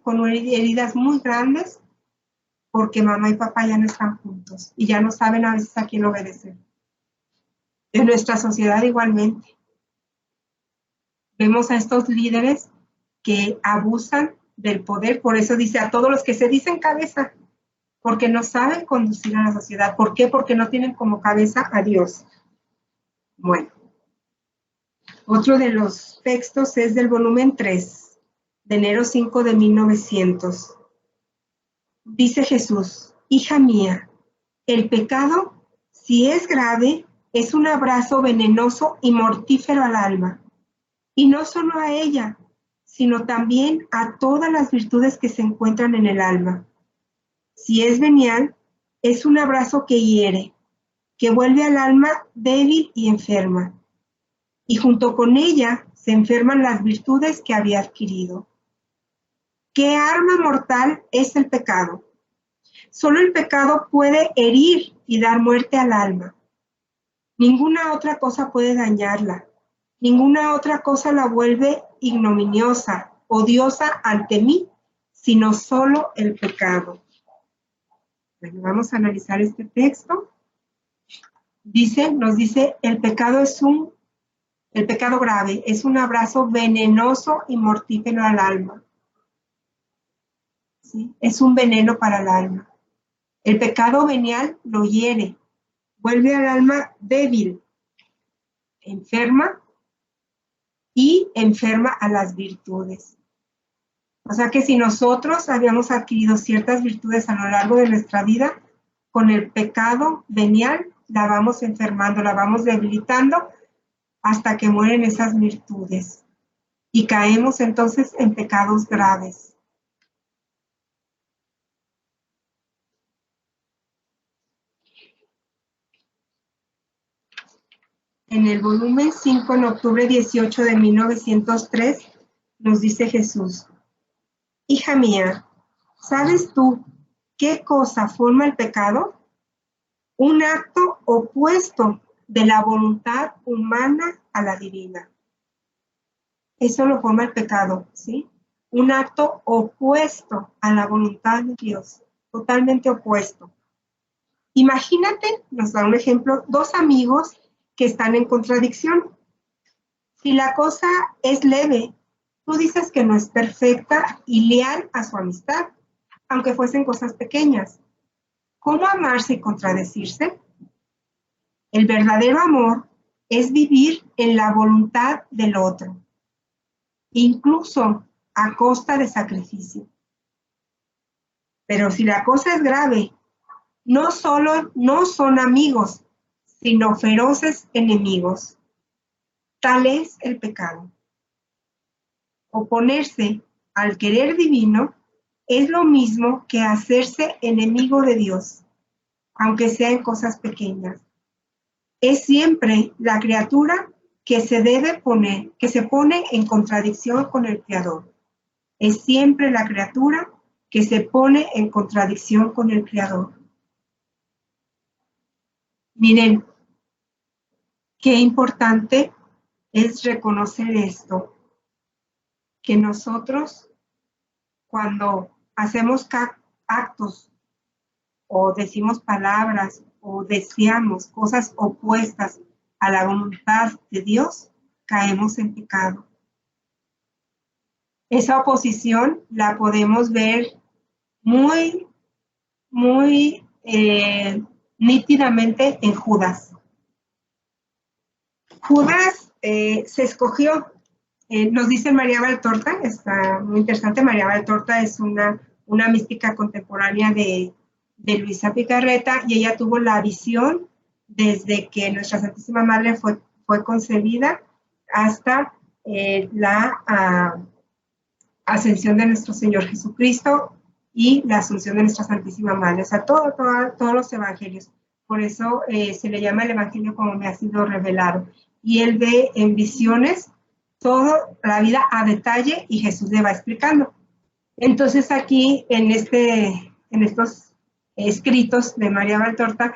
con heridas muy grandes, porque mamá y papá ya no están juntos y ya no saben a veces a quién obedecer. En nuestra sociedad igualmente. Vemos a estos líderes que abusan del poder, por eso dice a todos los que se dicen cabeza, porque no saben conducir a la sociedad. ¿Por qué? Porque no tienen como cabeza a Dios. Bueno, otro de los textos es del volumen 3, de enero 5 de 1900. Dice Jesús, hija mía, el pecado, si es grave, es un abrazo venenoso y mortífero al alma. Y no solo a ella, sino también a todas las virtudes que se encuentran en el alma. Si es venial, es un abrazo que hiere, que vuelve al alma débil y enferma. Y junto con ella se enferman las virtudes que había adquirido. ¿Qué arma mortal es el pecado? Solo el pecado puede herir y dar muerte al alma. Ninguna otra cosa puede dañarla. Ninguna otra cosa la vuelve ignominiosa, odiosa ante mí, sino solo el pecado. Bueno, vamos a analizar este texto. Nos dice, el pecado grave es un abrazo venenoso y mortífero al alma. ¿Sí? Es un veneno para el alma. El pecado venial lo hiere, vuelve al alma débil, enferma y enferma a las virtudes. O sea que si nosotros habíamos adquirido ciertas virtudes a lo largo de nuestra vida, con el pecado venial la vamos enfermando, la vamos debilitando hasta que mueren esas virtudes. Y caemos entonces en pecados graves. En el volumen 5, en octubre 18 de 1903, nos dice Jesús, hija mía, ¿sabes tú qué cosa forma el pecado? Un acto opuesto de la voluntad humana a la divina. Eso lo forma el pecado, ¿sí? Un acto opuesto a la voluntad de Dios, totalmente opuesto. Imagínate, nos da un ejemplo, dos amigos que están en contradicción. Si la cosa es leve, tú dices que no es perfecta y leal a su amistad, aunque fuesen cosas pequeñas. ¿Cómo amarse y contradecirse? El verdadero amor es vivir en la voluntad del otro, incluso a costa de sacrificio. Pero si la cosa es grave, no solo no son amigos, sino feroces enemigos. Tal es el pecado. Oponerse al querer divino es lo mismo que hacerse enemigo de Dios, aunque sea en cosas pequeñas. Es siempre la criatura que se pone en contradicción con el Creador. Es siempre la criatura que se pone en contradicción con el Creador. Miren, qué importante es reconocer esto, que nosotros cuando hacemos actos o decimos palabras o deseamos cosas opuestas a la voluntad de Dios, caemos en pecado. Esa oposición la podemos ver muy nítidamente en Judas. Judas se escogió, nos dice María Valtorta, está muy interesante. María Valtorta es una mística contemporánea de Luisa Picarreta, y ella tuvo la visión desde que nuestra Santísima Madre fue concebida, hasta la ascensión de nuestro Señor Jesucristo y la asunción de nuestra Santísima Madre. O sea, todos los evangelios. Por eso se le llama el evangelio como me ha sido revelado. Y él ve en visiones toda la vida a detalle y Jesús le va explicando. Entonces aquí en estos escritos de María Valtorta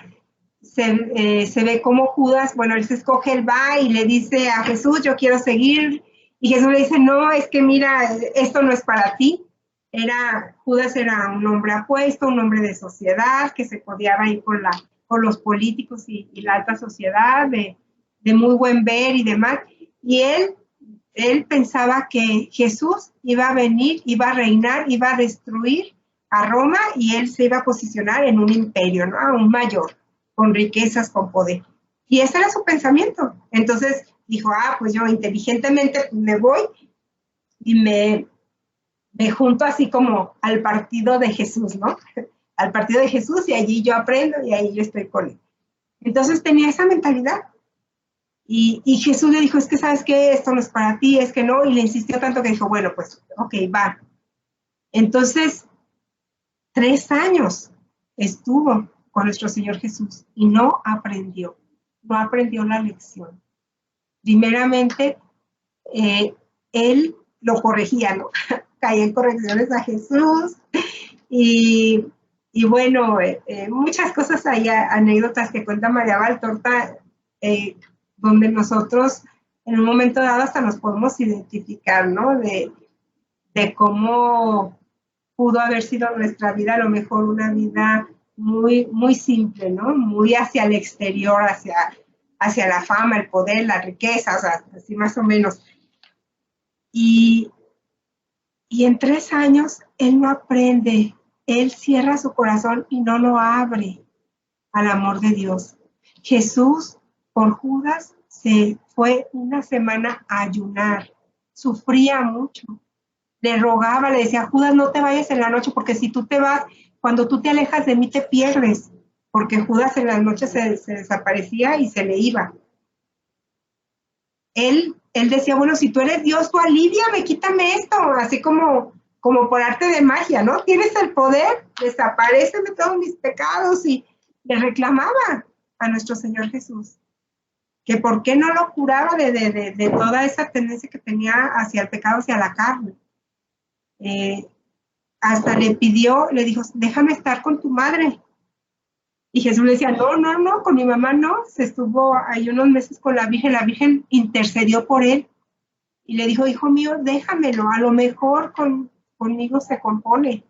se ve cómo Judas, bueno, él se escoge, él va y le dice a Jesús, yo quiero seguir, y Jesús le dice, no, es que mira, esto no es para ti. Judas era un hombre apuesto, un hombre de sociedad, que se codeaba ahí con los políticos y la alta sociedad, de muy buen ver y demás, y él pensaba que Jesús iba a venir, iba a reinar, iba a destruir a Roma, y él se iba a posicionar en un imperio, ¿no? Aún mayor, con riquezas, con poder. Y ese era su pensamiento. Entonces dijo, pues yo inteligentemente me voy y me junto así como al partido de Jesús, ¿no? Al partido de Jesús, y allí yo aprendo y ahí yo estoy con él. Entonces tenía esa mentalidad. Y Jesús le dijo, es que sabes que esto no es para ti, es que no, y le insistió tanto que dijo, bueno, pues, ok, va. Entonces, 3 años estuvo con nuestro Señor Jesús y no aprendió la lección. Primeramente, él lo corregía, ¿no? Caía en correcciones a Jesús y bueno, muchas cosas hay, anécdotas que cuenta María Valtorta, donde nosotros en un momento dado hasta nos podemos identificar, ¿no? De cómo pudo haber sido nuestra vida, a lo mejor una vida muy, muy simple, ¿no? Muy hacia el exterior, hacia la fama, el poder, la riqueza, o sea, así más o menos. Y en 3 años él no aprende, él cierra su corazón y no lo abre al amor de Dios. Jesús, por Judas, se fue una semana a ayunar, sufría mucho, le rogaba, le decía, Judas, no te vayas en la noche, porque si tú te vas, cuando tú te alejas de mí te pierdes, porque Judas en las noches se desaparecía y se le iba. Él decía, bueno, si tú eres Dios, tú aliviame, quítame esto, así como por arte de magia, ¿no? Tienes el poder, desaparéceme todos mis pecados, y le reclamaba a nuestro Señor Jesús que por qué no lo curaba de toda esa tendencia que tenía hacia el pecado, hacia la carne. Hasta le dijo, déjame estar con tu madre. Y Jesús le decía, no, con mi mamá no. Se estuvo ahí unos meses con la Virgen intercedió por él. Y le dijo, hijo mío, déjamelo, a lo mejor conmigo se compone.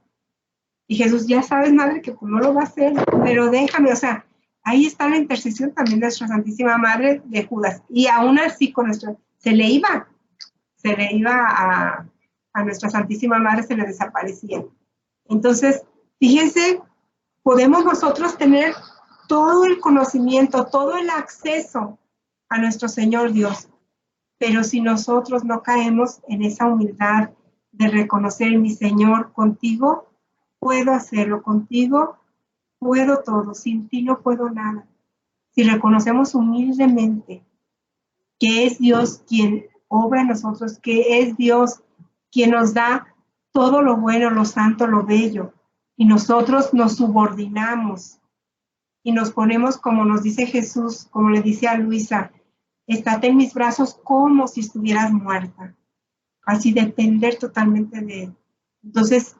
Y Jesús, ya sabes, madre, que pues no lo va a hacer, pero déjame, o sea, ahí está la intercesión también de nuestra Santísima Madre de Judas. Y aún así se le iba a nuestra Santísima Madre, se le desaparecía. Entonces, fíjense, podemos nosotros tener todo el conocimiento, todo el acceso a nuestro Señor Dios, pero si nosotros no caemos en esa humildad de reconocer, mi Señor, contigo puedo hacerlo, contigo puedo todo, sin ti no puedo nada. Si reconocemos humildemente que es Dios quien obra en nosotros, que es Dios quien nos da todo lo bueno, lo santo, lo bello, y nosotros nos subordinamos y nos ponemos, como nos dice Jesús, como le dice a Luisa, estate en mis brazos como si estuvieras muerta. Así depender totalmente de Él. Entonces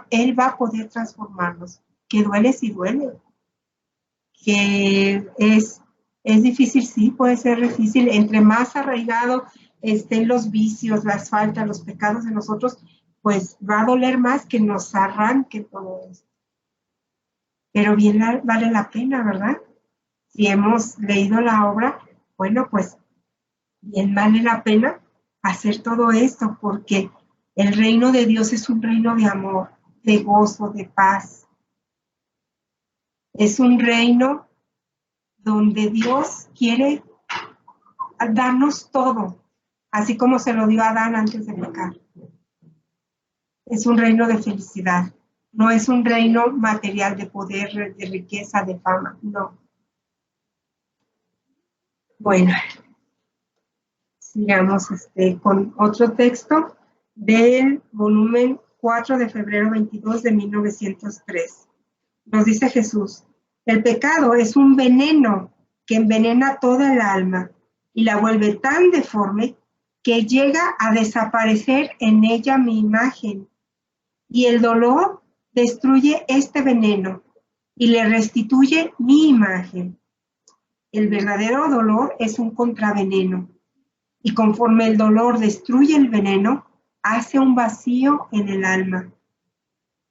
Él va a poder transformarnos. Que duele, sí duele. Que es difícil, sí, puede ser difícil. Entre más arraigado estén los vicios, las faltas, los pecados de nosotros, pues va a doler más que nos arranque todo esto. Pero bien vale la pena, ¿verdad? Si hemos leído la obra, bueno, pues bien vale la pena hacer todo esto, porque el reino de Dios es un reino de amor, de gozo, de paz. Es un reino donde Dios quiere darnos todo, así como se lo dio a Adán antes de pecar. Es un reino de felicidad, no es un reino material de poder, de riqueza, de fama, no. Bueno, Sigamos con otro texto del volumen 4 de febrero 22 de 1903. Nos dice Jesús: el pecado es un veneno que envenena toda el alma y la vuelve tan deforme que llega a desaparecer en ella mi imagen. Y el dolor destruye este veneno y le restituye mi imagen. El verdadero dolor es un contraveneno. Y conforme el dolor destruye el veneno, hace un vacío en el alma.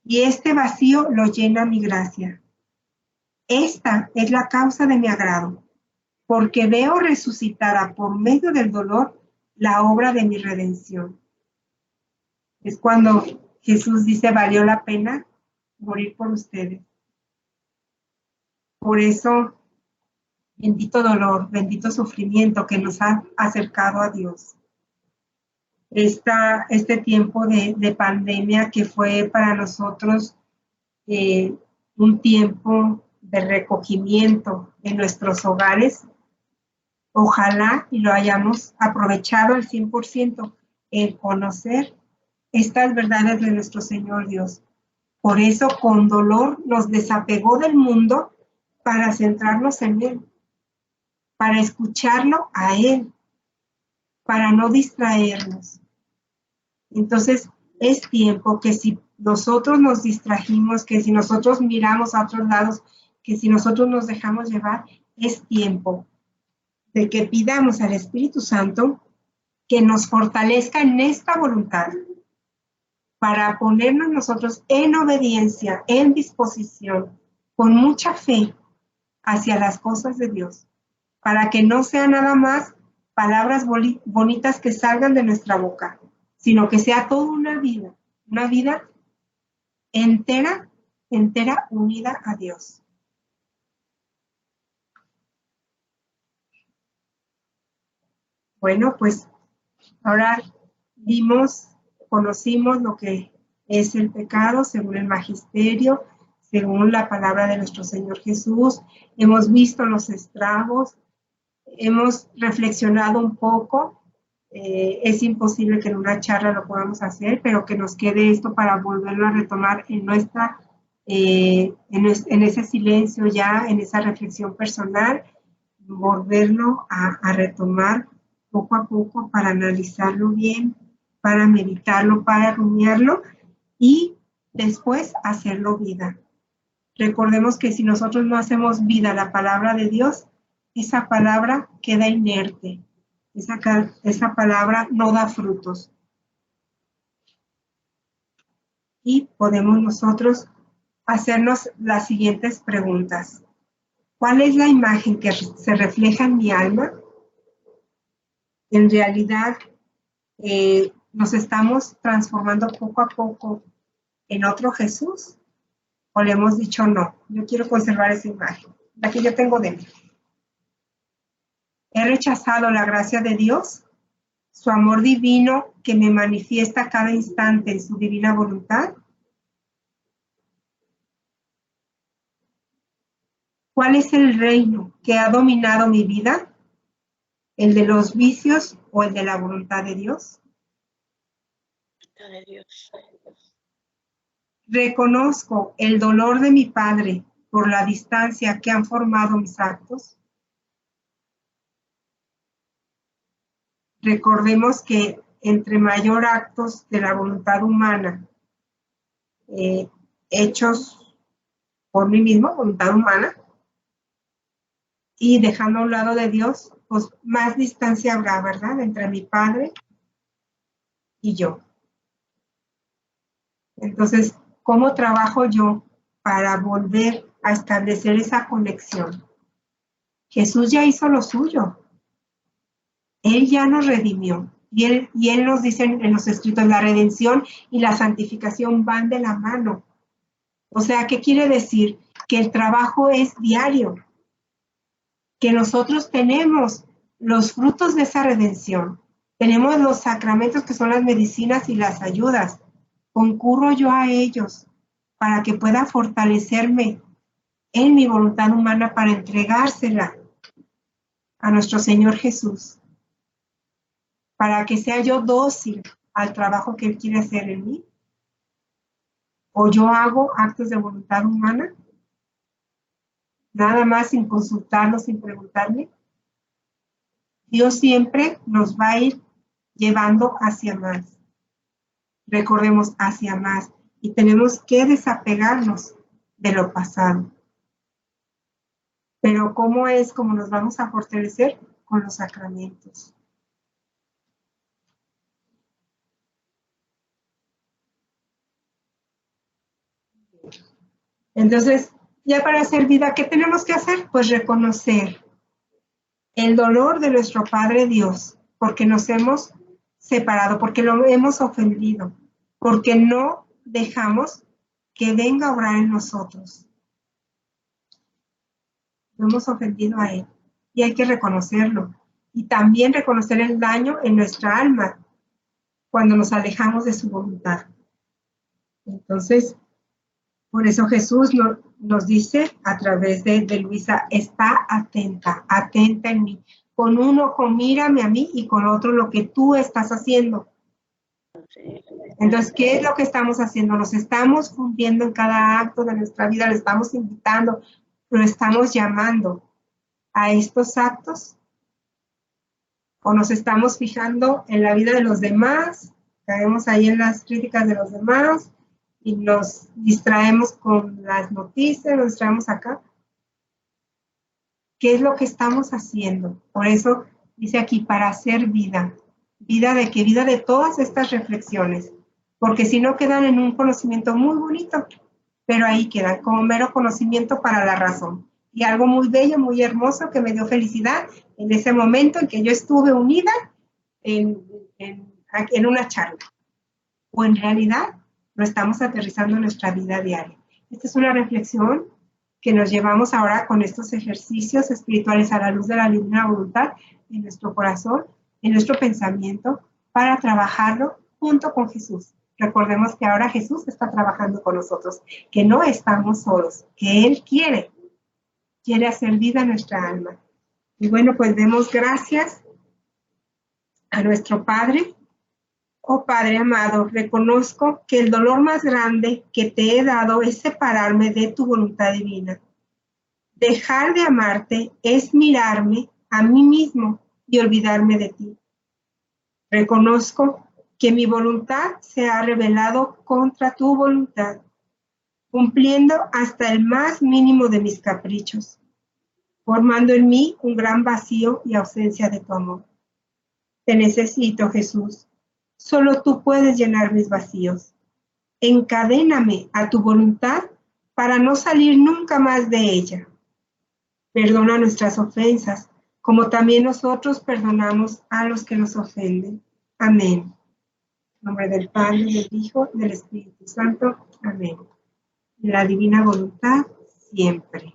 Y este vacío lo llena mi gracia. Esta es la causa de mi agrado, porque veo resucitada por medio del dolor la obra de mi redención. Es cuando Jesús dice: valió la pena morir por ustedes. Por eso, bendito dolor, bendito sufrimiento que nos ha acercado a Dios. Este tiempo de pandemia que fue para nosotros un tiempo de recogimiento en nuestros hogares, ojalá y lo hayamos aprovechado al 100% en conocer estas verdades de nuestro Señor Dios. Por eso con dolor nos desapegó del mundo para centrarnos en Él, para escucharlo a Él, para no distraernos. Entonces es tiempo que si nosotros nos distrajimos, que si nosotros miramos a otros lados, que si nosotros nos dejamos llevar, es tiempo de que pidamos al Espíritu Santo que nos fortalezca en esta voluntad para ponernos nosotros en obediencia, en disposición, con mucha fe hacia las cosas de Dios, para que no sea nada más palabras bonitas que salgan de nuestra boca, sino que sea toda una vida entera unida a Dios. Bueno, pues ahora conocimos lo que es el pecado según el magisterio, según la palabra de nuestro Señor Jesús. Hemos visto los estragos, hemos reflexionado un poco. Es imposible que en una charla lo podamos hacer, pero que nos quede esto para volverlo a retomar en ese silencio ya, en esa reflexión personal, volverlo a retomar poco a poco para analizarlo bien, para meditarlo, para rumiarlo y después hacerlo vida. Recordemos que si nosotros no hacemos vida la palabra de Dios, esa palabra queda inerte. Esa palabra no da frutos. Y podemos nosotros hacernos las siguientes preguntas. ¿Cuál es la imagen que se refleja en mi alma? En realidad, nos estamos transformando poco a poco en otro Jesús, o le hemos dicho no, yo quiero conservar esa imagen, la que yo tengo dentro. He rechazado la gracia de Dios, su amor divino que me manifiesta cada instante en su divina voluntad. ¿Cuál es el reino que ha dominado mi vida? ¿El de los vicios o el de la voluntad de Dios? De Dios. ¿Reconozco el dolor de mi Padre por la distancia que han formado mis actos? Recordemos que entre mayor actos de la voluntad humana, hechos por mí mismo, voluntad humana, y dejando a un lado de Dios, pues más distancia habrá, ¿verdad?, entre mi Padre y yo. Entonces, ¿cómo trabajo yo para volver a establecer esa conexión? Jesús ya hizo lo suyo. Él ya nos redimió. Y él nos dice en los escritos, la redención y la santificación van de la mano. O sea, ¿qué quiere decir? Que el trabajo es diario. Que nosotros tenemos los frutos de esa redención. Tenemos los sacramentos que son las medicinas y las ayudas. Concurro yo a ellos para que pueda fortalecerme en mi voluntad humana para entregársela a nuestro Señor Jesús. para que sea yo dócil al trabajo que Él quiere hacer en mí? ¿O yo hago actos de voluntad humana? Nada más sin consultarlo, sin preguntarle. Dios siempre nos va a ir llevando hacia más. Recordemos, hacia más. Y tenemos que desapegarnos de lo pasado. Pero ¿cómo es como nos vamos a fortalecer? Con los sacramentos. Entonces, ya para hacer vida, ¿qué tenemos que hacer? Pues reconocer el dolor de nuestro Padre Dios, porque nos hemos separado, porque lo hemos ofendido, porque no dejamos que venga a obrar en nosotros. Lo hemos ofendido a Él y hay que reconocerlo. Y también reconocer el daño en nuestra alma cuando nos alejamos de su voluntad. Entonces, por eso Jesús nos dice a través de Luisa, está atenta, atenta en mí. Con un ojo mírame a mí y con otro lo que tú estás haciendo. Entonces, ¿qué es lo que estamos haciendo? Nos estamos fundiendo en cada acto de nuestra vida, le estamos invitando, lo estamos llamando a estos actos, o nos estamos fijando en la vida de los demás, caemos ahí en las críticas de los demás y nos distraemos con las noticias, nos distraemos acá. ¿Qué es lo que estamos haciendo? Por eso dice aquí, para hacer vida. ¿Vida de qué? Vida de todas estas reflexiones, porque si no quedan en un conocimiento muy bonito, pero ahí quedan como mero conocimiento para la razón. Y algo muy bello, muy hermoso, que me dio felicidad en ese momento en que yo estuve unida en una charla. O en realidad lo estamos aterrizando en nuestra vida diaria. Esta es una reflexión que nos llevamos ahora con estos ejercicios espirituales a la luz de la divina voluntad en nuestro corazón, en nuestro pensamiento, para trabajarlo junto con Jesús. Recordemos que ahora Jesús está trabajando con nosotros, que no estamos solos, que Él quiere hacer vida en nuestra alma. Y bueno, pues demos gracias a nuestro Padre. Oh Padre amado, reconozco que el dolor más grande que te he dado es separarme de tu voluntad divina. Dejar de amarte es mirarme a mí mismo y olvidarme de ti. Reconozco que mi voluntad se ha rebelado contra tu voluntad, cumpliendo hasta el más mínimo de mis caprichos, formando en mí un gran vacío y ausencia de tu amor. Te necesito, Jesús. Solo tú puedes llenar mis vacíos. Encadéname a tu voluntad para no salir nunca más de ella. Perdona nuestras ofensas, como también nosotros perdonamos a los que nos ofenden. Amén. En nombre del Padre, del Hijo y del Espíritu Santo. Amén. La divina voluntad siempre.